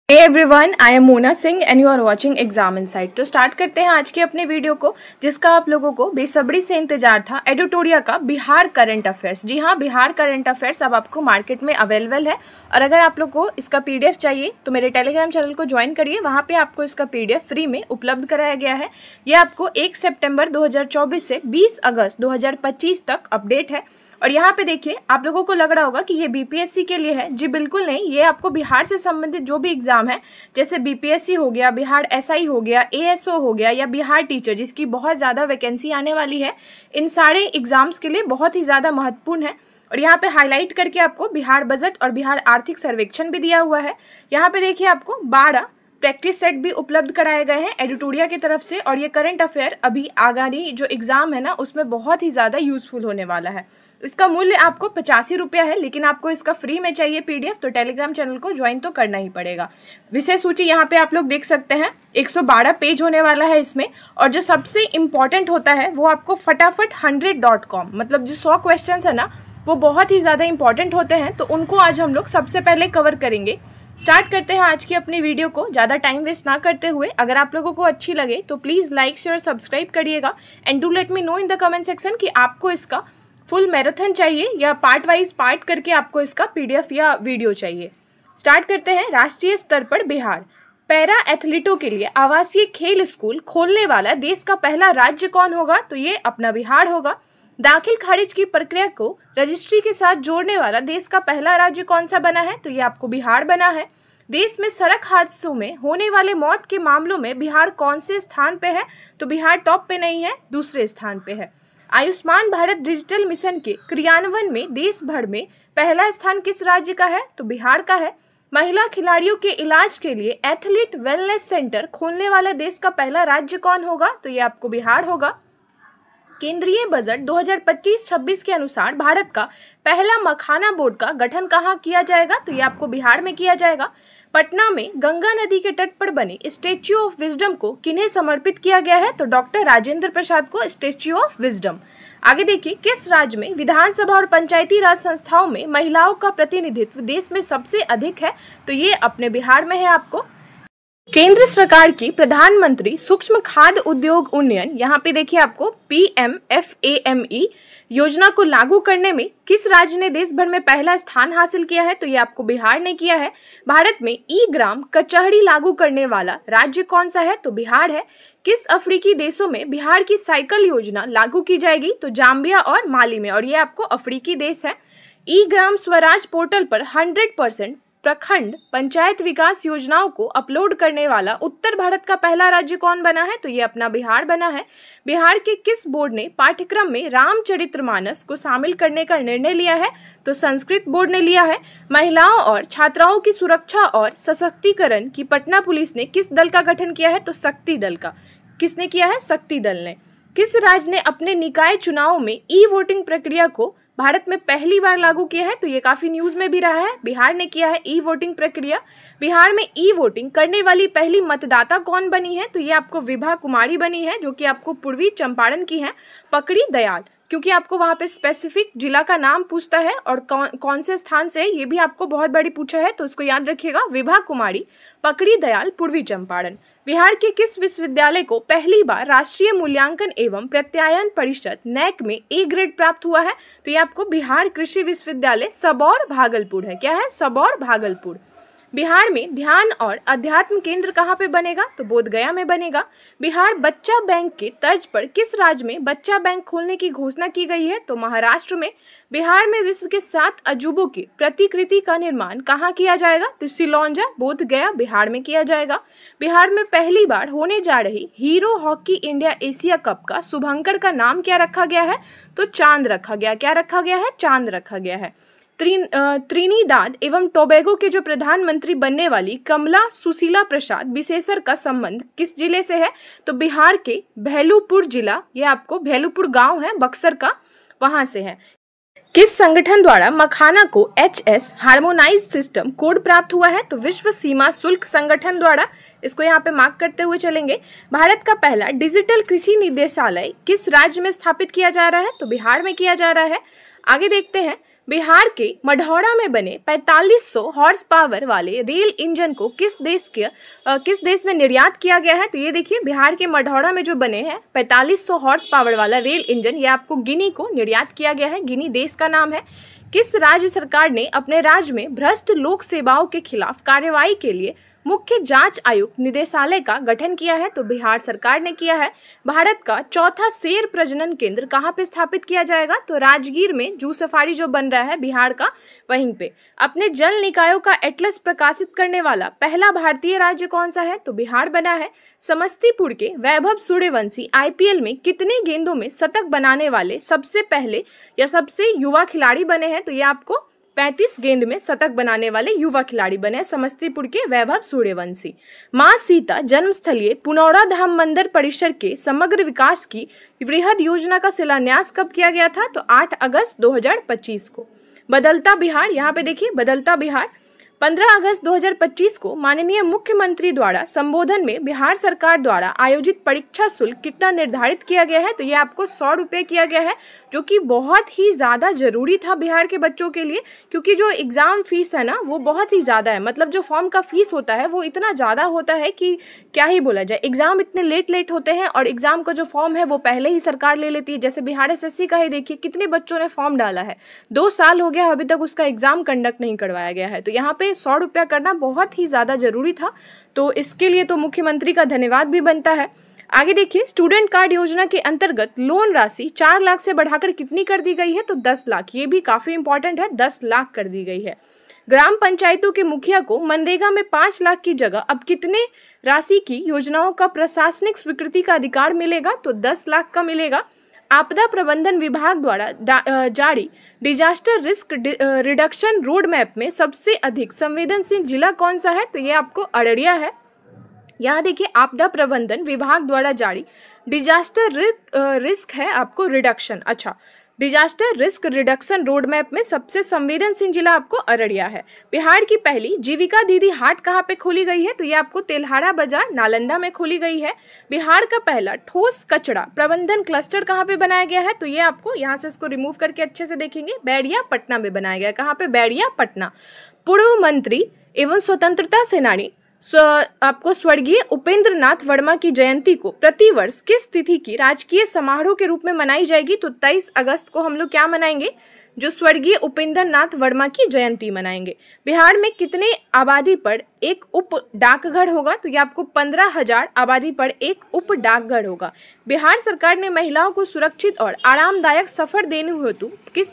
Hey everyone, I am Mona Singh and you are watching exam insight. तो start करते हैं आज के अपने वीडियो को, जिसका आप लोगों को बेसब्री से इंतजार था, एडिटोरिया का बिहार करंट अफेयर्स। जी हाँ, बिहार करंट अफेयर्स अब आपको मार्केट में अवेलेबल है और अगर आप लोग को इसका पीडीएफ चाहिए तो मेरे टेलीग्राम चैनल को ज्वाइन करिए, वहाँ पे आपको इसका पीडीएफ फ्री में उपलब्ध कराया गया है। ये आपको 1 सितंबर 2024 से 20 अगस्त 2025 तक अपडेट है। और यहाँ पे देखिए, आप लोगों को लग रहा होगा कि ये बीपीएससी के लिए है। जी बिल्कुल नहीं, ये आपको बिहार से संबंधित जो भी एग्जाम है, जैसे बीपीएससी हो गया, बिहार एसआई हो गया, एएसओ हो गया या बिहार टीचर, जिसकी बहुत ज़्यादा वैकेंसी आने वाली है, इन सारे एग्जाम्स के लिए बहुत ही ज़्यादा महत्वपूर्ण है। और यहाँ पे हाईलाइट करके आपको बिहार बजट और बिहार आर्थिक सर्वेक्षण भी दिया हुआ है। यहाँ पे देखिए, आपको 12 प्रैक्टिस सेट भी उपलब्ध कराए गए हैं एडिटोरिया की तरफ से। और ये करंट अफेयर अभी आगामी जो एग्जाम है ना, उसमें बहुत ही ज़्यादा यूजफुल होने वाला है। इसका मूल्य आपको 85 रुपया है, लेकिन आपको इसका फ्री में चाहिए पीडीएफ तो टेलीग्राम चैनल को ज्वाइन तो करना ही पड़ेगा। विषय सूची यहाँ पे आप लोग देख सकते हैं, 112 पेज होने वाला है इसमें। और जो सबसे इम्पॉर्टेंट होता है वो आपको फटाफट 100.com, मतलब जो 100 क्वेश्चन है ना, वो बहुत ही ज़्यादा इंपॉर्टेंट होते हैं, तो उनको आज हम लोग सबसे पहले कवर करेंगे। स्टार्ट करते हैं आज की अपनी वीडियो को, ज़्यादा टाइम वेस्ट ना करते हुए। अगर आप लोगों को अच्छी लगे तो प्लीज़ लाइक शेयर सब्सक्राइब करिएगा and do let me know in the comment section कि आपको इसका फुल मैराथन चाहिए या पार्ट वाइज पार्ट करके आपको इसका पीडीएफ या वीडियो चाहिए। स्टार्ट करते हैं। राष्ट्रीय स्तर पर बिहार पैरा एथलीटों के लिए आवासीय खेल स्कूल खोलने वाला देश का पहला राज्य कौन होगा? तो ये अपना बिहार होगा। दाखिल खारिज की प्रक्रिया को रजिस्ट्री के साथ जोड़ने वाला देश का पहला राज्य कौन सा बना है? तो ये आपको बिहार बना है। देश में सड़क हादसों में होने वाले मौत के मामलों में बिहार कौन से स्थान पे है? तो बिहार टॉप पे नहीं है, दूसरे स्थान पे है। आयुष्मान भारत डिजिटल मिशन के क्रियान्वयन में देश भर में पहला स्थान किस राज्य का है? तो बिहार का है। महिला खिलाड़ियों के इलाज के लिए एथलीट वेलनेस सेंटर खोलने वाला देश का पहला राज्य कौन होगा? तो ये आपको बिहार होगा। केंद्रीय बजट 2025-26 के अनुसार भारत का पहला मखाना बोर्ड का गठन कहाँ किया जाएगा? तो ये आपको बिहार में किया जाएगा। पटना में गंगा नदी के तट पर बने स्टैच्यू ऑफ विजडम को किन्हें समर्पित किया गया है? तो डॉक्टर राजेंद्र प्रसाद को स्टैच्यू ऑफ विजडम। आगे देखिए, किस राज्य में विधानसभा और पंचायती राज संस्थाओं में महिलाओं का प्रतिनिधित्व देश में सबसे अधिक है? तो ये अपने बिहार में है। आपको केंद्र सरकार की प्रधानमंत्री सूक्ष्म खाद्य उद्योग उन्नयन, यहाँ पे देखिए आपको PMFAME योजना को लागू करने में किस राज्य ने देश भर में पहला स्थान हासिल किया है? तो ये आपको बिहार ने किया है। भारत में ई ग्राम कचहरी लागू करने वाला राज्य कौन सा है? तो बिहार है। किस अफ्रीकी देशों में बिहार की साइकिल योजना लागू की जाएगी? तो जाम्बिया और माली में, और ये आपको अफ्रीकी देश है। ई ग्राम स्वराज पोर्टल पर 100% प्रखंड पंचायत विकास योजनाओं को अपलोड करने वाला उत्तर भारत का पहला राज्य कौन बना है? तो ये अपना बिहार बना है। बिहार के किस बोर्ड ने पाठ्यक्रम में रामचरितमानस को शामिल करने का निर्णय लिया है? तो संस्कृत बोर्ड ने लिया है। महिलाओं और छात्राओं की सुरक्षा और सशक्तिकरण की पटना पुलिस ने किस दल का गठन किया है? तो शक्ति दल का। किसने किया है? शक्ति दल ने। किस राज्य ने अपने निकाय चुनाव में ई वोटिंग प्रक्रिया को भारत में पहली बार लागू किया है? तो ये काफी न्यूज में भी रहा है। बिहार ने किया है ई वोटिंग प्रक्रिया। बिहार में ई वोटिंग करने वाली पहली मतदाता कौन बनी है? तो ये आपको विभा कुमारी बनी है, जो कि आपको पूर्वी चंपारण की है। पकड़ी दयाल, क्योंकि आपको वहाँ पे स्पेसिफिक जिला का नाम पूछता है और कौन से स्थान से, ये भी आपको बहुत बड़ी पूछा है, तो उसको याद रखिएगा। विभा कुमारी, पकड़ी दयाल, पूर्वी चंपारण। बिहार के किस विश्वविद्यालय को पहली बार राष्ट्रीय मूल्यांकन एवं प्रत्यायन परिषद NAAC में ए ग्रेड प्राप्त हुआ है? तो ये आपको बिहार कृषि विश्वविद्यालय सबौर भागलपुर है। क्या है? सबौर भागलपुर। बिहार में ध्यान और अध्यात्म केंद्र कहाँ पे बनेगा? तो बोधगया में बनेगा। बिहार बच्चा बैंक के तर्ज पर किस राज्य में बच्चा बैंक खोलने की घोषणा की गई है? तो महाराष्ट्र में। बिहार में विश्व के 7 अजूबों की प्रतिकृति का निर्माण कहाँ किया जाएगा? तो सिलौंजा, बोधगया, बिहार में किया जाएगा। बिहार में पहली बार होने जा रही hero hockey India Asia cup का शुभंकर का नाम क्या रखा गया है? तो चांद रखा गया। क्या रखा गया है? चांद रखा गया है। त्रिनिदाद एवं टोबैगो के जो प्रधानमंत्री बनने वाली कमला सुशीला प्रसाद विशेषर का संबंध किस जिले से है? तो बिहार के भेलुपुर जिला, ये आपको भेलुपुर गांव है बक्सर का, वहां से है। किस संगठन द्वारा मखाना को HS हार्मोनाइज सिस्टम कोड प्राप्त हुआ है? तो विश्व सीमा शुल्क संगठन द्वारा। इसको यहाँ पे मार्क करते हुए चलेंगे। भारत का पहला डिजिटल कृषि निदेशालय किस राज्य में स्थापित किया जा रहा है? तो बिहार में किया जा रहा है। आगे देखते हैं। बिहार के मढ़ौरा में बने 4500 हॉर्स पावर वाले रेल इंजन को किस देश में निर्यात किया गया है? तो ये देखिए, बिहार के मढ़ौरा में जो बने हैं 4500 हॉर्स पावर वाला रेल इंजन, ये आपको गिनी को निर्यात किया गया है। गिनी देश का नाम है। किस राज्य सरकार ने अपने राज्य में भ्रष्ट लोक सेवाओं के खिलाफ कार्रवाई के लिए मुख्य जांच आयुक्त निदेशालय का गठन किया है? तो बिहार सरकार ने किया है। भारत का चौथा शेर प्रजनन केंद्र कहाँ पे स्थापित किया जाएगा? तो राजगीर में जू सफारी जो बन रहा है बिहार का, वहीं पे। अपने जल निकायों का एटलस प्रकाशित करने वाला पहला भारतीय राज्य कौन सा है? तो बिहार बना है। समस्तीपुर के वैभव सूर्यवंशी आईपीएल में कितने गेंदों में शतक बनाने वाले सबसे पहले या सबसे युवा खिलाड़ी बने हैं? तो ये आपको 35 गेंद में शतक बनाने वाले युवा खिलाड़ी बने समस्तीपुर के वैभव सूर्यवंशी। मां सीता जन्मस्थलीय पुनौरा धाम मंदिर परिसर के समग्र विकास की वृहद योजना का शिलान्यास कब किया गया था? तो 8 अगस्त 2025 को। बदलता बिहार, यहाँ पे देखिए बदलता बिहार। 15 अगस्त 2025 को माननीय मुख्यमंत्री द्वारा संबोधन में बिहार सरकार द्वारा आयोजित परीक्षा शुल्क कितना निर्धारित किया गया है? तो ये आपको 100 रुपये किया गया है, जो कि बहुत ही ज़्यादा जरूरी था बिहार के बच्चों के लिए, क्योंकि जो एग्ज़ाम फीस है ना वो बहुत ही ज़्यादा है। मतलब जो फॉर्म का फीस होता है वो इतना ज़्यादा होता है कि क्या ही बोला जाए। एग्ज़ाम इतने लेट होते हैं और एग्ज़ाम का जो फॉर्म है वो पहले ही सरकार ले लेती है। जैसे बिहार एसएससी का ही देखिए, कितने बच्चों ने फॉर्म डाला है, 2 साल हो गया अभी तक उसका एग्ज़ाम कंडक्ट नहीं करवाया गया है। तो यहाँ पे 100 रुपया करना बहुत ही ज़्यादा जरूरी था, तो इसके लिए तो मुख्यमंत्री का धन्यवाद भी बनता है। आगे देखिए, स्टूडेंट कार्ड योजना के अंतर्गत लोन राशि 4 लाख से बढ़ाकर कितनी कर दी गई है? तो 10 लाख। ये भी काफ़ी इंपॉर्टेंट है, 10 लाख कर दी गई है। ग्राम पंचायतों के मुखिया को मनरेगा में 5 लाख की जगह अब कितने राशि की योजनाओं का प्रशासनिक स्वीकृति का अधिकार मिलेगा? तो 10 लाख का मिलेगा। आपदा प्रबंधन विभाग द्वारा जारी disaster risk reduction road map में सबसे अधिक संवेदनशील जिला कौन सा है? तो ये आपको अररिया है। यहाँ देखिए, आपदा प्रबंधन विभाग द्वारा जारी डिजास्टर रिस्क है आपको रिडक्शन, अच्छा disaster risk reduction road map में सबसे संवेदनशील जिला आपको अररिया है। बिहार की पहली जीविका दीदी हाट कहाँ पे खोली गई है? तो ये आपको तेल्हारा बाजार नालंदा में खोली गई है। बिहार का पहला ठोस कचरा प्रबंधन क्लस्टर कहाँ पे बनाया गया है? तो ये आपको यहाँ से इसको रिमूव करके अच्छे से देखेंगे, बैरिया पटना में बनाया गया है। कहाँ पे? बैरिया पटना। पूर्व मंत्री एवं स्वतंत्रता सेनानी आपको स्वर्गीय उपेंद्र नाथ वर्मा की जयंती को प्रतिवर्ष किस तिथि की राजकीय समारोह के रूप में मनाई जाएगी? तो 23 अगस्त को हम लोग क्या मनाएंगे? जो स्वर्गीय उपेंद्र नाथ वर्मा की जयंती मनाएंगे। बिहार में कितने आबादी पर एक उप डाकघर होगा? तो ये आपको 15,000 आबादी पर एक उप डाकघर होगा। बिहार सरकार ने महिलाओं को सुरक्षित और आरामदायक सफर देने हेतु किस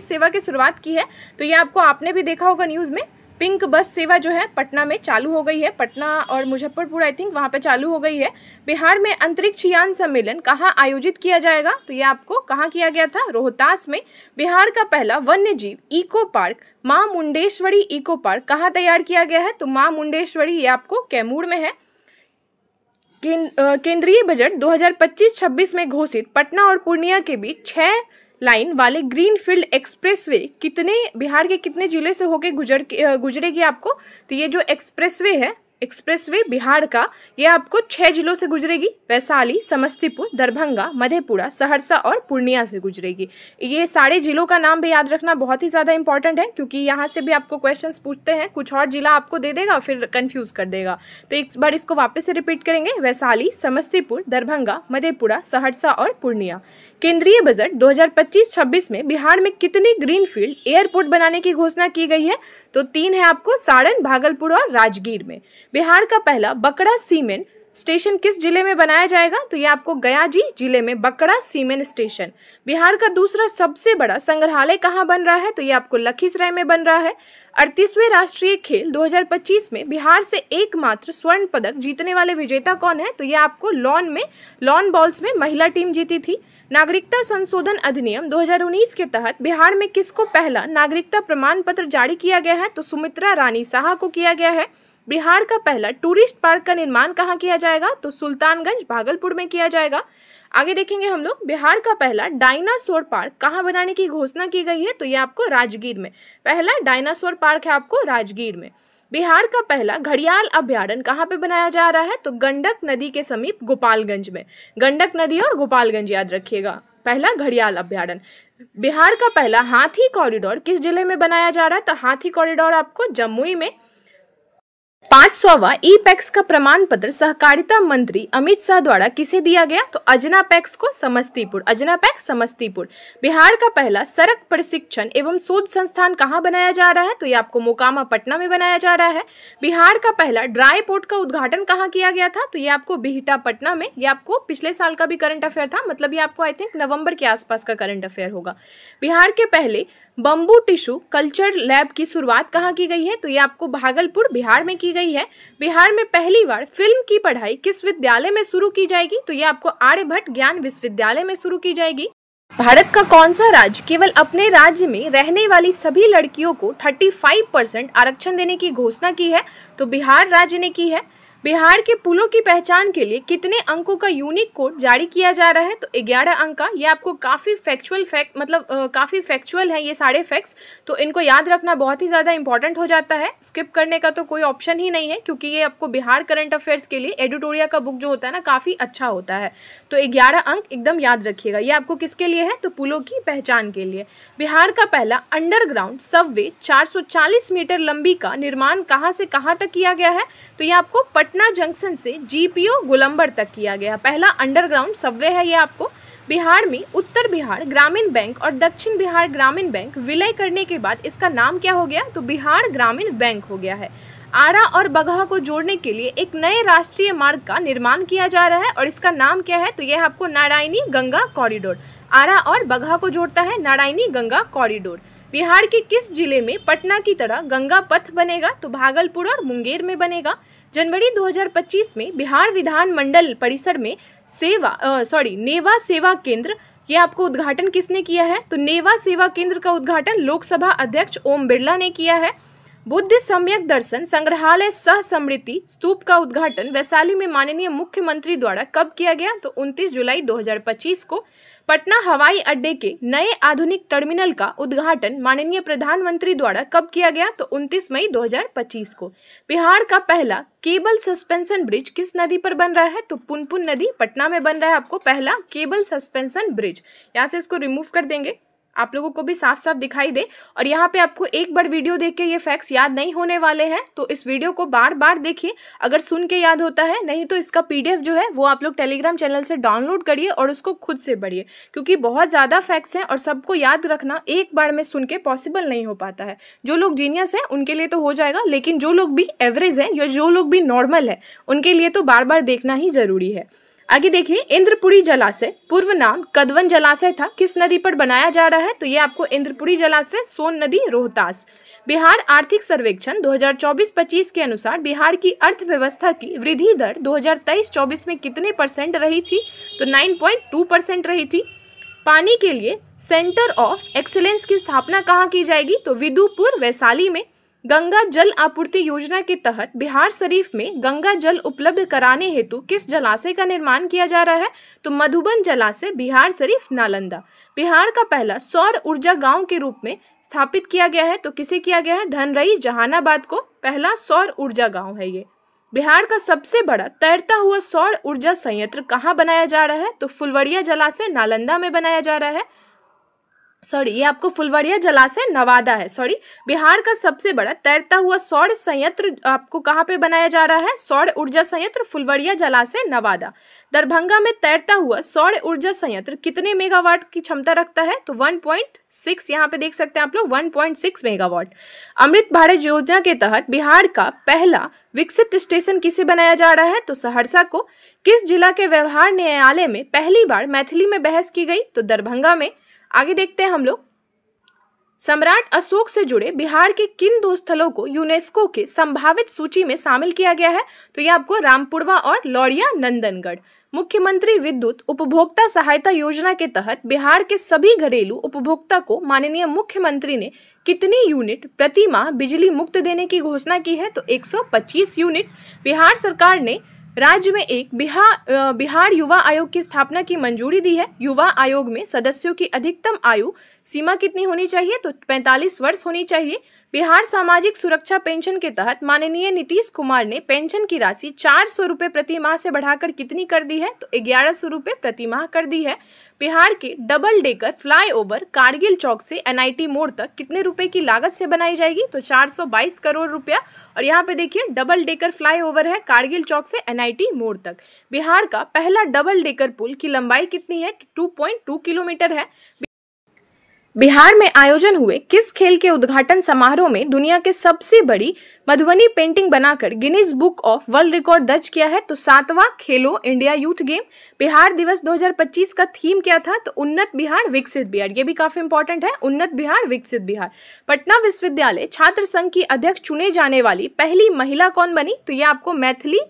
सेवा की शुरुआत की है? तो ये आपको, आपने भी देखा होगा न्यूज में, पिंक बस सेवा जो है पटना में चालू हो गई है। पटना और मुजफ्फरपुर आई थिंक वहाँ पे चालू हो गई है। बिहार में अंतरिक्ष यान सम्मेलन कहाँ आयोजित किया जाएगा? तो ये आपको कहाँ किया गया था? रोहतास में। बिहार का पहला वन्यजीव इको पार्क माँ मुंडेश्वरी इको पार्क कहाँ तैयार किया गया है? तो माँ मुंडेश्वरी ये आपको कैमूर में है। केंद्रीय बजट 2025-26 में घोषित पटना और पूर्णिया के बीच 6 लाइन वाले ग्रीनफील्ड एक्सप्रेसवे कितने बिहार के कितने जिले से होके गुजरेगी आपको? तो ये जो एक्सप्रेसवे बिहार का, ये आपको 6 जिलों से गुजरेगी। वैशाली, समस्तीपुर, दरभंगा, मधेपुरा, सहरसा और पूर्णिया से गुजरेगी। ये सारे जिलों का नाम भी याद रखना बहुत ही ज़्यादा इंपॉर्टेंट है, क्योंकि यहाँ से भी आपको क्वेश्चंस पूछते हैं, कुछ और जिला आपको दे देगा फिर कंफ्यूज कर देगा। तो एक बार इसको वापस से रिपीट करेंगे, वैशाली, समस्तीपुर, दरभंगा, मधेपुरा, सहरसा और पूर्णिया। केंद्रीय बजट 2025-26 में बिहार में कितने ग्रीनफील्ड एयरपोर्ट बनाने की घोषणा की गई है? तो 3 है आपको, सारण, भागलपुर और राजगीर में। बिहार का पहला बकड़ा सीमेंट स्टेशन किस जिले में बनाया जाएगा? तो ये आपको गयाजी जिले में बकड़ा सीमेंट स्टेशन। बिहार का दूसरा सबसे बड़ा संग्रहालय कहाँ बन रहा है? तो ये आपको लखीसराय में बन रहा है। 38वें राष्ट्रीय खेल 2025 में बिहार से एकमात्र स्वर्ण पदक जीतने वाले विजेता कौन है? तो ये आपको लॉन बॉल्स में महिला टीम जीती थी। नागरिकता संशोधन अधिनियम 2019 के तहत बिहार में किसको पहला नागरिकता प्रमाण पत्र जारी किया गया है? तो सुमित्रा रानी साहा को किया गया है। बिहार का पहला टूरिस्ट पार्क का निर्माण कहाँ किया जाएगा? तो सुल्तानगंज, भागलपुर में किया जाएगा। आगे देखेंगे हम लोग, बिहार का पहला डायनासोर पार्क कहाँ बनाने की घोषणा की गई है? तो ये आपको राजगीर में पहला डायनासोर पार्क है, आपको राजगीर में। बिहार का पहला घड़ियाल अभ्यारण्य कहाँ पे बनाया जा रहा है? तो गंडक नदी के समीप गोपालगंज में। गंडक नदी और गोपालगंज याद रखिएगा। पहला घड़ियाल अभ्यारण्य। बिहार का पहला हाथी कॉरिडोर किस जिले में बनाया जा रहा है? तो हाथी कॉरिडोर आपको जमुई में। 500वां ई पैक्स का प्रमाण पत्र सहकारिता मंत्री अमित शाह द्वारा किसे दिया गया? तो अजना पैक्स को समस्तीपुर। अजना पैक्स समस्तीपुर। बिहार का पहला सड़क प्रशिक्षण एवं शोध संस्थान कहाँ बनाया जा रहा है? तो ये आपको मोकामा पटना में बनाया जा रहा है। बिहार का पहला ड्राई पोर्ट का उद्घाटन कहाँ किया गया था? तो ये आपको बिहटा पटना में। ये आपको पिछले साल का भी करंट अफेयर था, मतलब ये आपको आई थिंक नवंबर के आसपास का करंट अफेयर होगा। बिहार के पहले बम्बू टिश्यू कल्चर लैब की शुरुआत कहाँ की गई है? तो ये आपको भागलपुर बिहार में की गई है। बिहार में पहली बार फिल्म की पढ़ाई किस विद्यालय में शुरू की जाएगी? तो ये आपको आर्यभट्ट ज्ञान विश्वविद्यालय में शुरू की जाएगी। भारत का कौन सा राज्य केवल अपने राज्य में रहने वाली सभी लड़कियों को 35% आरक्षण देने की घोषणा की है? तो बिहार राज्य ने की है। बिहार के पुलों की पहचान के लिए कितने अंकों का यूनिक कोड जारी किया जा रहा है? तो 11 अंक का। ये आपको काफ़ी फैक्चुअल काफ़ी फैक्चुअल है ये सारे फैक्ट्स, तो इनको याद रखना बहुत ही ज़्यादा इंपॉर्टेंट हो जाता है। स्किप करने का तो कोई ऑप्शन ही नहीं है, क्योंकि ये आपको बिहार करंट अफेयर्स के लिए एडिटोरिया का बुक जो होता है ना, काफ़ी अच्छा होता है। तो 11 अंक एकदम याद रखिएगा। ये आपको किसके लिए है? तो पुलों की पहचान के लिए। बिहार का पहला अंडरग्राउंड सबवे 440 मीटर लंबी का निर्माण कहाँ से कहाँ तक किया गया है? तो ये आपको पटना जंक्शन से जीपीओ गोलंबर तक किया गया। पहला अंडरग्राउंड सबवे है ये आपको। बिहार में उत्तर बिहार ग्रामीण बैंक और दक्षिण बिहार ग्रामीण बैंक विलय करने के बाद इसका नाम क्या हो गया? तो बिहार ग्रामीण बैंक हो गया है। आरा और बगहा को जोड़ने के लिए एक नए राष्ट्रीय मार्ग का निर्माण किया जा रहा है और इसका नाम क्या है? तो यह आपको नारायणी गंगा कॉरिडोर। आरा और बगहा को जोड़ता है नारायणी गंगा कॉरिडोर। बिहार के किस जिले में पटना की तरह गंगा पथ बनेगा? तो भागलपुर और मुंगेर में बनेगा। जनवरी 2025 में बिहार विधान मंडल परिसर में नेवा सेवा केंद्र, ये आपको उद्घाटन किसने किया है? तो नेवा सेवा केंद्र का उद्घाटन लोकसभा अध्यक्ष ओम बिरला ने किया है। बुद्ध सम्यक दर्शन संग्रहालय सह स्मृति स्तूप का उद्घाटन वैशाली में माननीय मुख्यमंत्री द्वारा कब किया गया? तो 29 जुलाई 2025 को। पटना हवाई अड्डे के नए आधुनिक टर्मिनल का उद्घाटन माननीय प्रधानमंत्री द्वारा कब किया गया? तो 29 मई 2025 को। बिहार का पहला केबल सस्पेंशन ब्रिज किस नदी पर बन रहा है? तो पुनपुन नदी पटना में बन रहा है आपको पहला केबल सस्पेंशन ब्रिज। यहाँ से इसको रिमूव कर देंगे, आप लोगों को भी साफ साफ दिखाई दे। और यहाँ पे आपको एक बार वीडियो देख के ये फैक्ट्स याद नहीं होने वाले हैं, तो इस वीडियो को बार बार देखिए। अगर सुन के याद होता है, नहीं तो इसका PDF जो है वो आप लोग टेलीग्राम चैनल से डाउनलोड करिए और उसको खुद से पढ़िए, क्योंकि बहुत ज़्यादा फैक्ट्स हैं और सबको याद रखना एक बार में सुन के पॉसिबल नहीं हो पाता है। जो लोग जीनियस हैं उनके लिए तो हो जाएगा, लेकिन जो लोग भी एवरेज हैं या जो लोग भी नॉर्मल है उनके लिए तो बार बार देखना ही जरूरी है। आगे देखिए, इंद्रपुरी जलाशय पूर्व नाम कदवन जलाशय था, किस नदी पर बनाया जा रहा है? तो ये आपको इंद्रपुरी जलाशय सोन नदी रोहतास। बिहार आर्थिक सर्वेक्षण 2024-25 के अनुसार बिहार की अर्थव्यवस्था की वृद्धि दर 2023-24 में कितने % रही थी? तो 9.2% रही थी। पानी के लिए सेंटर ऑफ एक्सीलेंस की स्थापना कहाँ की जाएगी? तो विदुपुर वैशाली में। गंगा जल आपूर्ति योजना के तहत बिहार शरीफ में गंगा जल उपलब्ध कराने हेतु किस जलाशय का निर्माण किया जा रहा है? तो मधुबन जलाशय बिहार शरीफ नालंदा। बिहार का पहला सौर ऊर्जा गांव के रूप में स्थापित किया गया है, तो किसे किया गया है? धनरई जहानाबाद को पहला सौर ऊर्जा गांव है ये। बिहार का सबसे बड़ा तैरता हुआ सौर ऊर्जा संयंत्र कहाँ बनाया जा रहा है? तो फुलवरिया जलाशय नालंदा में बनाया जा रहा है। ये आपको फुलवरिया जलाशय नवादा है। बिहार का सबसे बड़ा तैरता हुआ सौर संयंत्र आपको कहाँ पे बनाया जा रहा है? सौर ऊर्जा संयंत्र फुलवरिया जलाशय नवादा। दरभंगा में तैरता हुआ सौर ऊर्जा संयंत्र कितने मेगावाट की क्षमता रखता है? तो 1.6, यहाँ पे देख सकते हैं आप लोग 1.6 मेगावाट। अमृत भारत योजना के तहत बिहार का पहला विकसित स्टेशन किसे बनाया जा रहा है? तो सहरसा को। किस जिला के व्यवहार न्यायालय में पहली बार मैथिली में बहस की गई? तो दरभंगा में। आगे देखते हैं हम लोग, सम्राट अशोक से जुड़े बिहार के किन 2 स्थलों को यूनेस्को के संभावित सूची में शामिल किया गया है? तो ये आपको रामपुरवा और लौरिया नंदनगढ़। मुख्यमंत्री विद्युत उपभोक्ता सहायता योजना के तहत बिहार के सभी घरेलू उपभोक्ता को माननीय मुख्यमंत्री ने कितनी यूनिट प्रति माह बिजली मुक्त देने की घोषणा की है? तो 125 यूनिट। बिहार सरकार ने राज्य में एक बिहार युवा आयोग की स्थापना की मंजूरी दी है। युवा आयोग में सदस्यों की अधिकतम आयु सीमा कितनी होनी चाहिए? तो 45 वर्ष होनी चाहिए। बिहार सामाजिक सुरक्षा पेंशन के तहत माननीय नीतीश कुमार ने पेंशन की राशि 400 रुपये प्रति माह से बढ़ाकर कितनी कर दी है? तो 1100 रुपये प्रति माह कर दी है। बिहार के डबल डेकर फ्लाईओवर कारगिल चौक से NIT मोड़ तक कितने रुपए की लागत से बनाई जाएगी? तो 422 करोड़ रुपया। और यहाँ पे देखिए डबल डेकर फ्लाईओवर है कारगिल चौक से NIT मोड़ तक। बिहार का पहला डबल डेकर पुल की लंबाई कितनी है? 2.2 किलोमीटर है। बिहार में आयोजन हुए किस खेल के उद्घाटन समारोह में दुनिया के सबसे बड़ी मधुबनी पेंटिंग बनाकर Guinness book of world record दर्ज किया है? तो 7वां खेलो इंडिया यूथ गेम। बिहार दिवस 2025 का थीम क्या था? तो उन्नत बिहार विकसित बिहार। ये भी काफी इंपॉर्टेंट है, उन्नत बिहार विकसित बिहार। पटना विश्वविद्यालय छात्र संघ की अध्यक्ष चुने जाने वाली पहली महिला कौन बनी? तो ये आपको मैथिली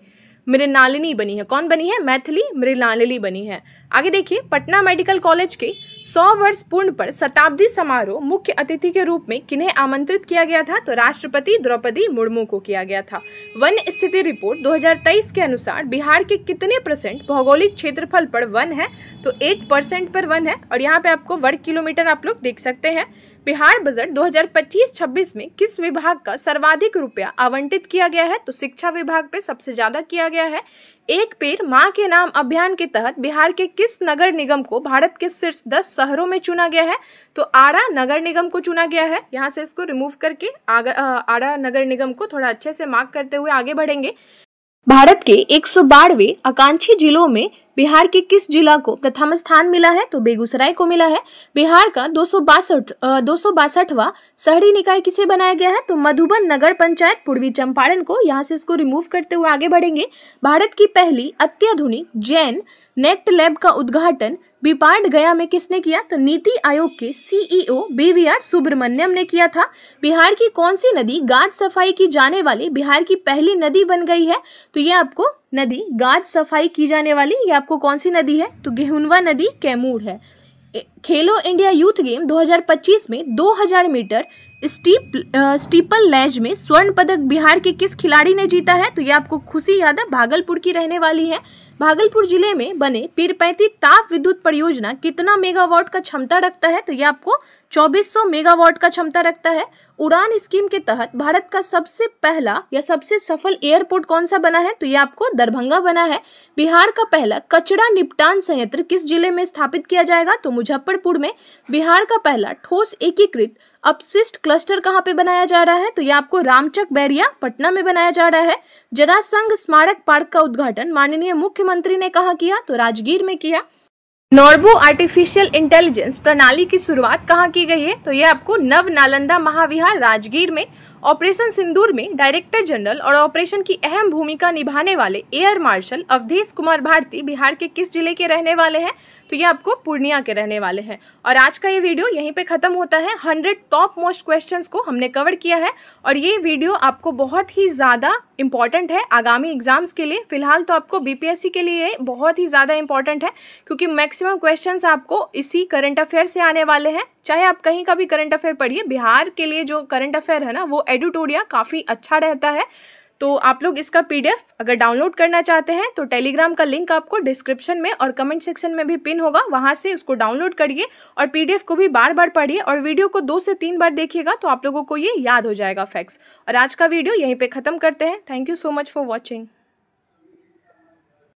मृणालिनी बनी है। कौन बनी है? मैथिली मृणालिनी बनी है। आगे देखिए, पटना मेडिकल कॉलेज के 100 वर्ष पूर्ण पर शताब्दी समारोह मुख्य अतिथि के रूप में किन्हें आमंत्रित किया गया था? तो राष्ट्रपति द्रौपदी मुर्मू को किया गया था। वन स्थिति रिपोर्ट 2023 के अनुसार बिहार के कितने % भौगोलिक क्षेत्रफल पर वन है? तो 8% पर वन है। और यहाँ पे आपको वर्ग किलोमीटर आप लोग देख सकते हैं। बिहार बजट 2025-26 में किस विभाग का सर्वाधिक रुपया आवंटित किया गया है? तो शिक्षा विभाग पे सबसे ज्यादा किया गया है। एक पेड़ माँ के नाम अभियान के तहत बिहार के किस नगर निगम को भारत के शीर्ष 10 शहरों में चुना गया है? तो आरा नगर निगम को चुना गया है। यहाँ से इसको रिमूव करके आरा नगर निगम को थोड़ा अच्छे से मार्क करते हुए आगे बढ़ेंगे। भारत के 112वें आकांक्षी जिलों में बिहार के किस जिला को प्रथम स्थान मिला है? तो बेगूसराय को मिला है। बिहार का 262वां शहरी निकाय किसे बनाया गया है? तो मधुबन नगर पंचायत पूर्वी चंपारण को। यहाँ से इसको रिमूव करते हुए आगे बढ़ेंगे। भारत की पहली अत्याधुनिक जैन नेक्ट लैब का उद्घाटन बीपाड गया में किसने किया? तो नीति आयोग के CEO BVR सुब्रमण्यम ने किया था। बिहार की कौन सी नदी गाद सफाई की जाने वाली बिहार की पहली नदी बन गई है? तो ये आपको नदी गाद सफाई की जाने वाली ये आपको कौन सी नदी है? तो गेहुनवा नदी कैमूर है। खेलो इंडिया यूथ गेम 2025 में 2000 मीटर स्टीपल लैज में स्वर्ण पदक बिहार के किस खिलाड़ी ने जीता है? तो ये आपको खुशी यादव भागलपुर की रहने वाली है। भागलपुर जिले में बने पीरपैंती ताप विद्युत परियोजना कितना मेगावाट का क्षमता रखता है? तो ये आपको 2400 मेगावाट का क्षमता रखता है। उड़ान स्कीम के तहत भारत का सबसे पहला या सबसे सफल एयरपोर्ट कौन सा बना है? तो ये आपको दरभंगा बना है। बिहार का पहला कचरा निपटान संयंत्र किस जिले में स्थापित किया जाएगा? तो मुजफ्फरपुर में। बिहार का पहला ठोस एकीकृत अपशिष्ट क्लस्टर कहाँ पे बनाया जा रहा है? तो ये आपको रामचक बैरिया पटना में बनाया जा रहा है। जरासंघ स्मारक पार्क का उद्घाटन माननीय मुख्यमंत्री ने कहाँ किया? तो राजगीर में किया। नॉर्बो आर्टिफिशियल इंटेलिजेंस प्रणाली की शुरुआत कहाँ की गई है? तो ये आपको नव नालंदा महाविहार राजगीर में। ऑपरेशन सिंदूर में डायरेक्टर जनरल और ऑपरेशन की अहम भूमिका निभाने वाले एयर मार्शल अवधेश कुमार भारती बिहार के किस जिले के रहने वाले हैं? तो ये आपको पूर्णिया के रहने वाले हैं। और आज का ये वीडियो यहीं पे खत्म होता है। 100 टॉप मोस्ट क्वेश्चंस को हमने कवर किया है और ये वीडियो आपको बहुत ही ज़्यादा इंपॉर्टेंट है आगामी एग्जाम्स के लिए। फिलहाल तो आपको BPSC के लिए बहुत ही ज़्यादा इंपॉर्टेंट है क्योंकि मैक्सिमम क्वेश्चंस आपको इसी करंट अफेयर से आने वाले हैं। चाहे आप कहीं का भी करंट अफेयर पढ़िए, बिहार के लिए जो करंट अफेयर है ना वो एडुटोरिया काफ़ी अच्छा रहता है। तो आप लोग इसका PDF अगर डाउनलोड करना चाहते हैं तो टेलीग्राम का लिंक आपको डिस्क्रिप्शन में और कमेंट सेक्शन में भी पिन होगा, वहां से उसको डाउनलोड करिए और PDF को भी बार बार पढ़िए और वीडियो को 2 से 3 बार देखिएगा तो आप लोगों को ये याद हो जाएगा फैक्ट्स। और आज का वीडियो यहीं पे खत्म करते हैं। Thank you so much for watching.